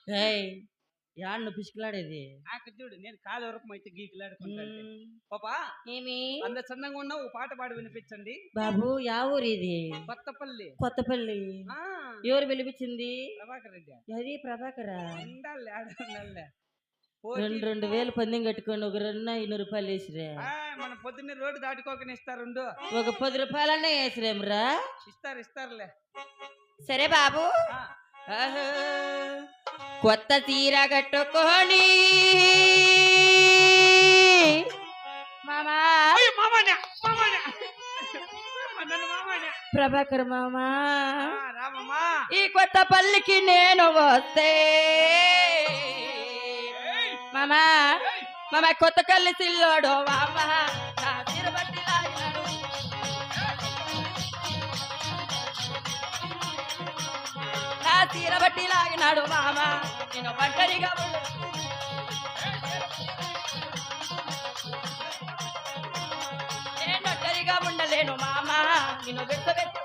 ఏయ్ యాడ్ నువ్వు పిసికిలాడేది నాకు చూడు నేను కాలు వరకు అయితే గీకిలాడుకుంటాను పాపా ఏమి అంత చందంగా ఉన్న ఓ పాట పాడి వినిపించండి బాబు యా ఊరు ఇది కొత్తపల్లి కొత్తపల్లి ఆ ఎవరు పిలిపించింది ప్రభాకర్ రెడ్డి అది ప్రభాకరా ఉండాలి ఆడాలి రెండు వేలు పందెం కట్టుకొని ఒక 200 వేసిరే మన పొద్దున్నే రోడ్డు దాటుకోకని ఇస్తారు ఒక 10 రూపాయలన్నా వేసిరేమ్రా ఇస్తారులే సరే బాబు కొత్త తీర కట్టుకొని మామా ప్రభాకర్ మామా ఈ కొత్త పల్లికి నేను వస్తే మామా మామ కొత్త కల్లి సిల్లోడు మామా నా తిరుపతి లాగినాడు నా తీరబట్టి లాగినాడు మామా నేను ఒంటరిగా నేను ఒంటరిగా ఉండలేను మామా నేను వెచ్చబెట్టు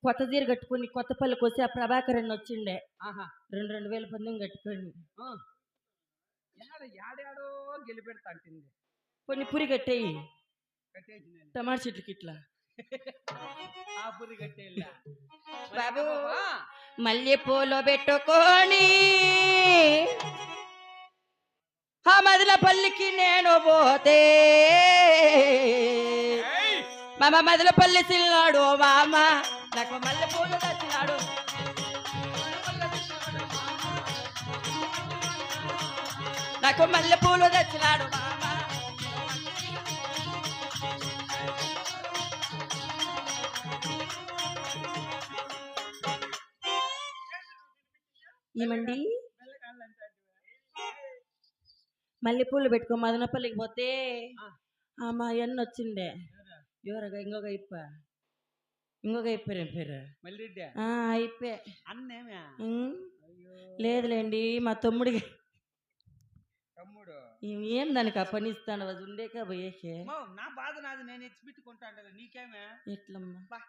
కొత్త తీరు కట్టుకుని కొత్త పల్లికి వచ్చి ఆ ప్రభాకరన్ వచ్చిండే 2,000 పందెం కట్టుకొని యాడాడో గెలిపెడతా అంటుంది కొన్ని పురి కట్టేయి టమాటా చెట్లకి ఇట్లా ఆ పురి కట్టేలా బాబు మల్లె పూలు పెట్టుకొని ఆ మదిల పల్లికి నేను పోతే మామ మదిల పల్లి సిల్లాడు మామ నాకు మల్లె పూలు తెచ్చినాడు నాకు మల్లె పూలు తెచ్చినాడు మామ ఏమండి మల్లెపూలు పెట్టుకో మదనపల్లికి పోతే మా అన్న వచ్చిండే ఎవరగా ఇంకొక అయిపోయారు పేరు అయిపోయా లేదులేండి మా తమ్ముడికి ఏం దానికి ఆ పని ఇస్తాను అది ఉండేక పోయేకే నా బాధ నాది నేను ఎచ్చిపెట్టుకుంటాను నీకేమే ఎట్లమ్మా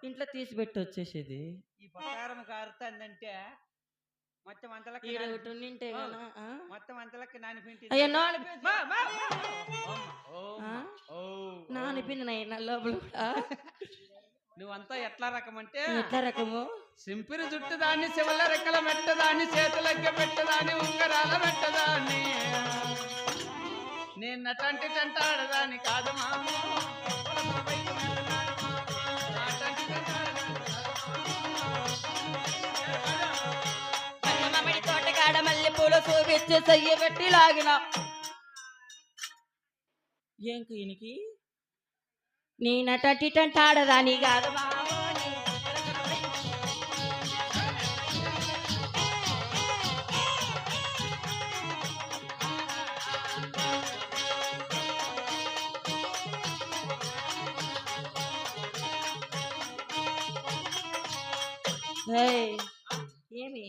ఇంట్లో తీసి పెట్టి వచ్చేసేది ఈ ప్రకారం కారుతుందంటే మొత్తం అంతలకి మొత్తం అంతలకి నానిపింది లోపల నువ్వంతా ఎట్లా రకం అంటే ఎట్లా రకము సింపిరి జుట్టు దాన్ని శివల రెక్కల మెట్టదాన్ని చేతులెక్క పెట్టదాన్ని ఉంగరాల మెట్టదాన్ని నేను నటంటి టంటాడదాన్ని కాదు మాము తోటకాడ మల్లె పూలు చూపించి సయ్య పెట్టి లాగిన ఏం ఈయనకి నీ నటంటి టంటాడదాని కాదు మాము ఏమి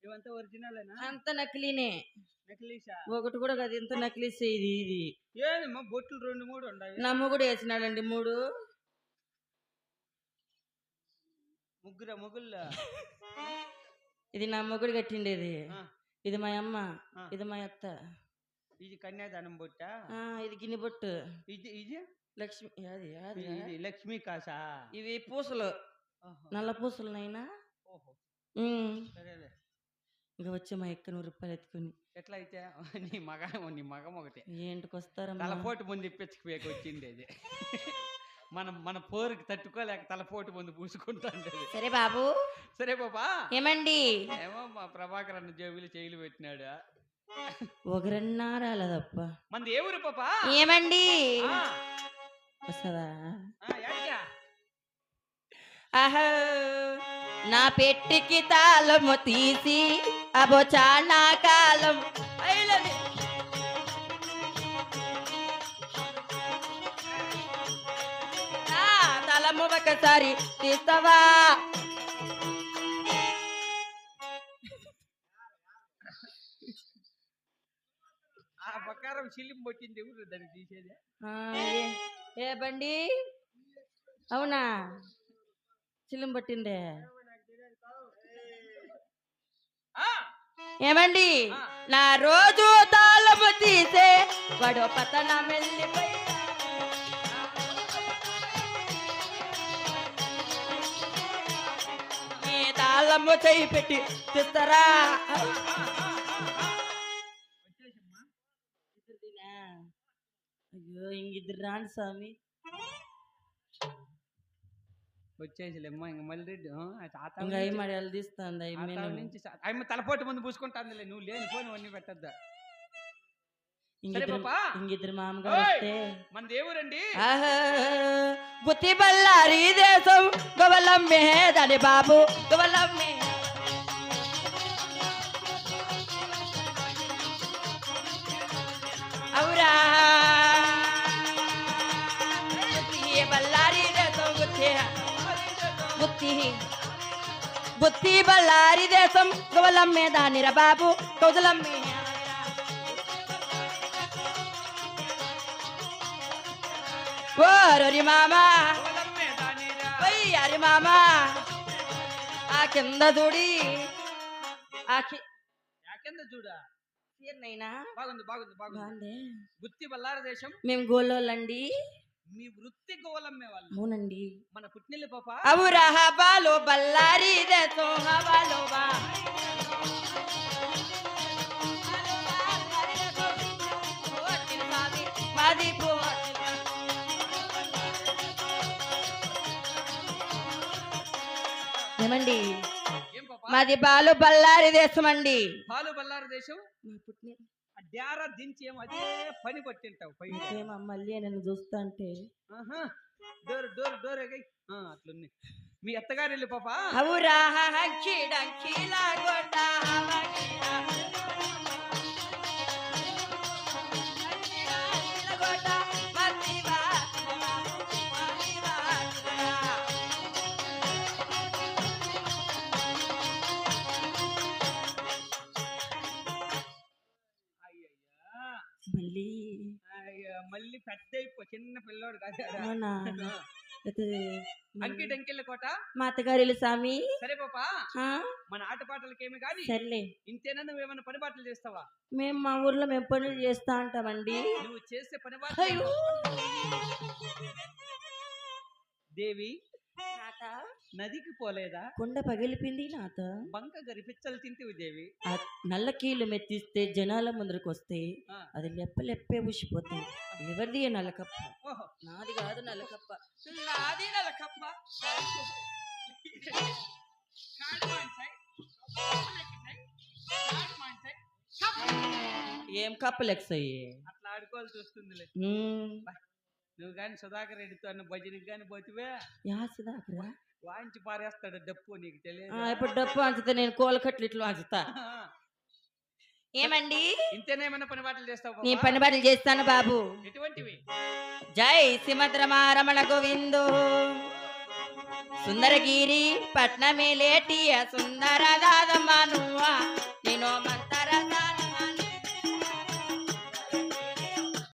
ఇవంతా ఒరిజినలేనా అంత నకిలీనే నకిలీసా ఒకటి కూడా కాదు ఎంత నకిలీస్ ఇది ఏదమ్మా బొట్లు 2-3 ఉన్నాయి నా మొగుడు వేసినాడండి 3 ముగ్గురు ఇది నా మొగుడు కట్టిండేది ఇది మా అమ్మ ఇది మా అత్త ఇది కన్యాదానం బొట్ట ఇది గిన్నె బొట్టు ఇది లక్ష్మి ఇది లక్ష్మీ కాసా ఇవి పూసలు నల్ల పూసలు నైనా సరేలే ఇంకా వచ్చే మా ఎక్క 100 రూపాయలు ఎత్తుకుని ఎట్లా అయితే నీ మగం ఒకటే ఏంటికి వస్తారా తలపోటు ముందు ఇప్పించకపోయాక వచ్చింది అది మన పోరుకి తట్టుకోలేక తలపోటు ముందు పూసుకుంటాండి సరే బాబు సరే బాబా ఏమండి ఏమో మా ప్రభాకర్ అన్న జేబులు చేయలు పెట్టినాడు ఒకరన్నారాలదప్ప మంది ఏ ఊరు పాపా ఏమండి వస్తావా ఆహో నా పెట్టికి తాళము తీసి అబో చాలా కాలం తాళము ఒకసారి తీస్తావా ఆ ప్రకారం చిల్లిం పట్టింది ఎవరు దాన్ని తీసేది? ఏ బండి అవునా చిల్లం పట్టిందే ఏమండి నా రోజు తాళము తీసే వాడు పతనం వెళ్ళిపోయి తాళము చేయి పెట్టి తెస్తారా అయ్యో ఇంగిద్దరు రాండి స్వామి వచ్చేసిలేమ్మా ఇంక మళ్ళీ ఇంకా అయ్యి మడి తీస్తుంది నుంచి అమ్మ తలపోటు ముందు పూసుకుంటాందిలే, నువ్వు లేని పోని అన్నీ పెట్టద్దా. ఇంగిద్దరు మామగారు వస్తే మన దేవురండి గుత్తి బల్లారి దేశం గొవలమ్మే దాని బాబు గొవలమ్మే అవురా బల్లారి దేశం గుత్తి బల్లారి దేశం గొవలమ్మే దానిర బాబు కౌదలమ్మే ఓరి మామా అరి మామా ఆ కింద చూడి కింద చూడా నైనా బాగుంది బాగుంది బాగుంది. గుత్తి బల్లారి దేశం మేము గోలోళ్ళండి. మీ వృత్తి గోలమ్మే వాళ్ళు? అవునండి. మన పుట్టినెల్లి పాప అవురా హబాలో బల్లారి దేశం హబాలో బా మాది ఏమండి మాది బాలు బల్లారి దేశం అండి. బాలు బల్లారి దేశం డ్యారా దించి అదే పని పట్టింటావు మళ్ళీ నన్ను చూస్తా అంటే డోర్ డోర్ డోర్ అట్లుంది. మీ అత్తగారు వెళ్ళి పాప అవురా మళ్ళీ పెద్ద చిన్న పిల్లోడు కాదు అంకి డంకెళ్ళ కోట మా అత్తగారు స్వామి. సరే పాపా మన ఆటపాటలకేమి కానీ సర్లే ఇంతేనా నువ్వేమైనా పని బాటలు చేస్తావా? మేము మా ఊర్లో మేము పనులు చేస్తా ఉంటామండి. నువ్వు చేసే పని బాటలు దేవి నదికి పోలేదా? కొండ పగిలిపింది నాత బంక గరిపిచ్చలు తింటివి దేవి. నల్ల కీళ్ళు మెత్తిస్తే జనాల ముందరకు వస్తే అది లెప్పలెప్పే ఊసిపోతాయి. ఎవరిది నల్లకప్ప? నాది కాదు నల్లకప్ప, నాది నల్లకప్ప. ఏం కప్పలెక్సయ్యి అట్లా ఆడుకోవాల్సి వస్తుందిలే. నువ్వు కానీ సుధాకర్ రెడ్డితో అన్న భజనకి కానీ పోతివే. సుధాకర్ వాయించి పారేస్తాడు డప్పు, నీకు తెలియదు? ఇప్పుడు డప్పు అంచుతా నేను కోలకట్లు ఇట్లు అంచుతా. ఏమండి ఇంతేనేమైనా పని బాటలు చేస్తావు? నీ పని బాటలు చేస్తాను బాబు. ఎటువంటివి? జై శ్రీమద్రమారమణ గోవిందో సుందరగిరి పట్నమేలేటియ సుందర దాదమ్మ నువ్వా నేను మంతర